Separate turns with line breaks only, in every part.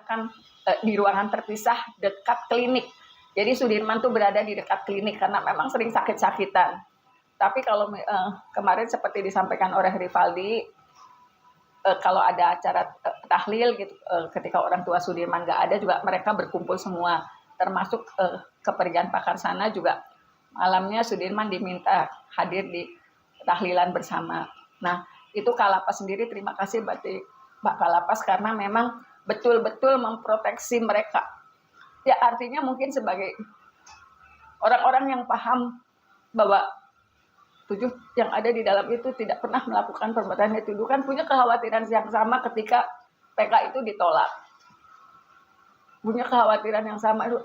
diletakkan di ruangan terpisah dekat klinik. Jadi Sudirman tuh berada di dekat klinik karena memang sering sakit-sakitan. Tapi kalau kemarin seperti disampaikan oleh Rivaldi, kalau ada acara tahlil gitu, ketika orang tua Sudirman nggak ada juga mereka berkumpul semua, termasuk kepergian Pak Karsana juga malamnya Sudirman diminta hadir di tahlilan bersama. Nah, itu Kalapas sendiri terima kasih Pak Kalapas karena memang betul-betul memproteksi mereka. Ya artinya mungkin sebagai orang-orang yang paham bahwa 7 yang ada di dalam itu tidak pernah melakukan perbuatan yang dituduhkan punya kekhawatiran yang sama ketika PK itu ditolak. Punya kekhawatiran yang sama itu.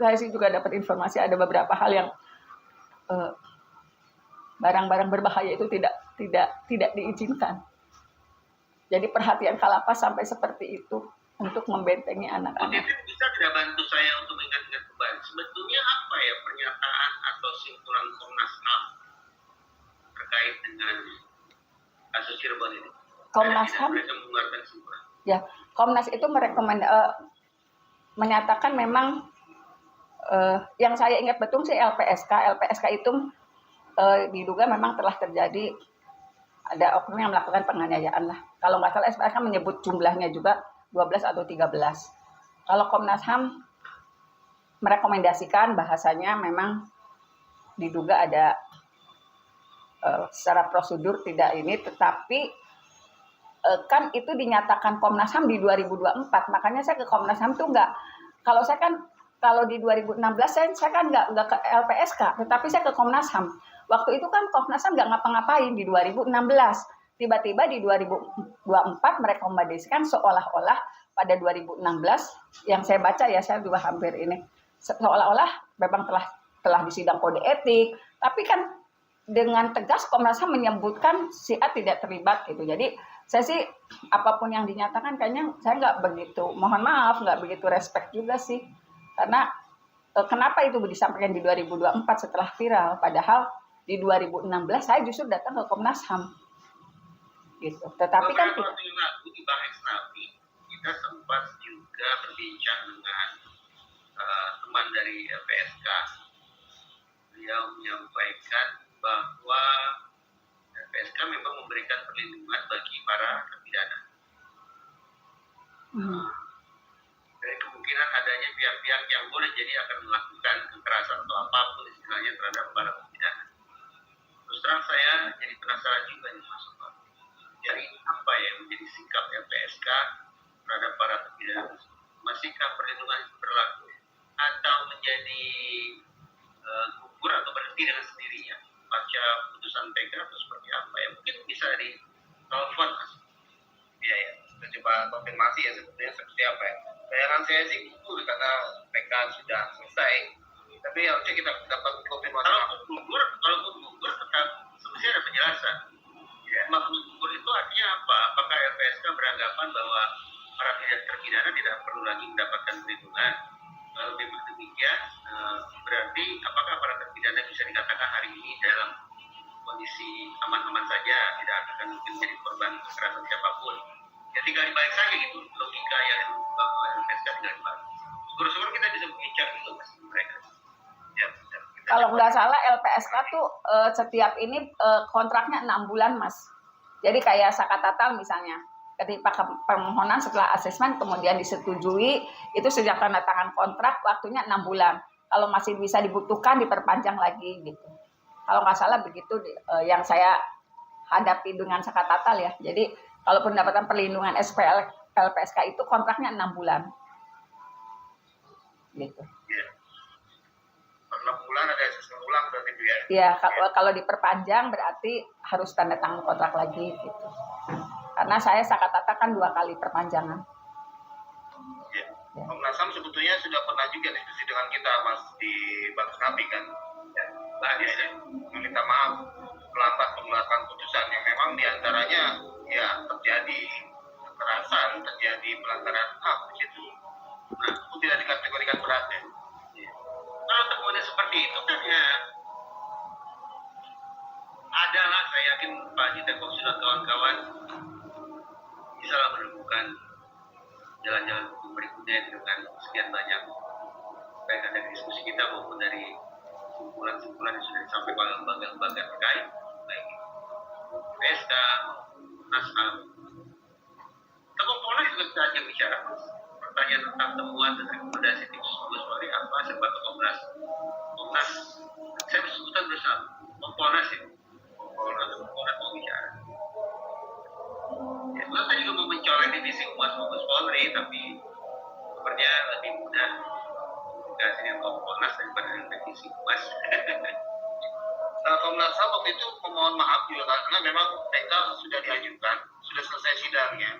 Saya sih juga dapat informasi ada beberapa hal yang barang-barang berbahaya itu tidak diizinkan. Jadi perhatian Kalapas sampai seperti itu untuk membentengi anak-anak.
Jadi bisa tidak bantu saya untuk mengingat-ingat kembali sebetulnya apa ya pernyataan atau simpulan Komnas HAM terkait dengan kasus Cirebon ini?
Komnas HAM
mengeluarkan simpulan.
Ya, Komnas itu menyatakan memang yang saya ingat betul sih LPSK itu diduga memang telah terjadi ada oknum yang melakukan penganiayaan lah. Kalau nggak salah LPSK menyebut jumlahnya juga 12 atau 13. Kalau Komnas HAM merekomendasikan bahasanya memang diduga ada secara prosedur tidak ini, tetapi kan itu dinyatakan Komnas HAM di 2024, makanya saya ke Komnas HAM tuh nggak, kalau di 2016 saya kan nggak ke LPSK, tetapi saya ke Komnas HAM. Waktu itu kan Komnas HAM nggak ngapa-ngapain di 2016. Tiba-tiba di 2024 merekomendasikan seolah-olah pada 2016 yang saya baca ya, saya juga hampir ini seolah-olah memang telah disidang kode etik, tapi kan dengan tegas Komnas HAM menyebutkan si A tidak terlibat gitu. Jadi saya sih apapun yang dinyatakan kayaknya saya nggak begitu, mohon maaf nggak begitu respect juga sih, karena kenapa itu disampaikan di 2024 setelah viral, padahal di 2016 saya justru datang ke Komnas HAM gitu. Tetapi kan
di Bang Eksnabi kita sempat juga berbincang dengan teman dari LPSK. Beliau menyampaikan bahwa LPSK memang memberikan perlindungan bagi para terpidana. Dari kemungkinan adanya pihak-pihak yang boleh jadi akan melakukan kekerasan atau apapun istilahnya terhadap para terpidana. Terus terang saya jadi penasaran juga nih Mas Sobat. Jadi apa ya menjadi sikap LPSK terhadap para terpidana? Masihkah perlindungan itu berlaku atau menjadi gugur atau berhenti dengan sendirinya? Baca putusan PK atau seperti apa ya? Mungkin bisa di telepon Mas. Iya ya, kita coba konfirmasi ya sebetulnya seperti apa ya. Bayangan saya sih gugur karena PK sudah selesai. Tapi harusnya kita dapat konfirmasi. Kalau gugur tetap semestinya ada penjelasan. Ya. Maksud gugur itu artinya apa? Apakah LPSK beranggapan bahwa para terpidana tidak perlu lagi mendapatkan perlindungan? Kalau memang demikian, berarti apakah para terpidana bisa dikatakan hari ini dalam kondisi aman-aman saja, tidak akan mungkin menjadi korban kekerasan siapapun? Ya tinggal dibalik saja gitu, logika yang dibangun LPSK tinggal dibalik. Syukur-syukur kita bisa berbincang dulu mas mereka. Ya,
kalau nggak salah LPSK tuh setiap ini kontraknya 6 bulan mas. Jadi kayak Sakatatal misalnya, ketika permohonan setelah asesmen kemudian disetujui, itu sejak tanda tangan kontrak waktunya 6 bulan. Kalau masih bisa dibutuhkan diperpanjang lagi gitu. Kalau nggak salah begitu yang saya hadapi dengan Sakatatal ya. Jadi kalaupun mendapatkan perlindungan SPL LPSK itu kontraknya 6 bulan. Gitu.
Ya. 6 bulan ada asesmen ulang berarti itu ya?
Iya, kalau diperpanjang berarti harus tanda tangan kontrak lagi gitu. Karena saya Sakatata kan 2 kali perpanjangan.
Ya. Komnas HAM sebetulnya sudah pernah juga diskusi dengan kita Mas di Bang Eksnabi kan. Ya. Nah, dia meminta maaf melambat mengeluarkan putusan yang memang diantaranya ya terjadi kekerasan, terjadi pelanggaran HAM di situ. Nah, itu tidak dikategorikan berat ya. Kalau temuannya seperti itu kan ya adalah saya yakin Pak Jitekok sudah kawan-kawan bisa menemukan jalan-jalan hukum berikutnya dengan sekian banyak baik dari diskusi kita maupun dari simpulan-simpulan yang sudah disampaikan oleh lembaga-lembaga terkait, baik PSK, Komnas HAM. Kompolnas juga kita ajak bicara, pertanyaan tentang temuan dan rekomendasi tim Mabes Polri apa, siapa Komnas. Saya sebutkan bersama Kompolnas itu, Kompolnas mau bicara. Ya, saya juga mau mencolok divisi Humas Mabes Polri, tapi sepertinya lebih mudah komunikasi dengan Kompolnas daripada dengan divisi Humas. Komnas HAM waktu itu memohon maaf juga karena memang PK sudah diajukan, sudah selesai sidangnya.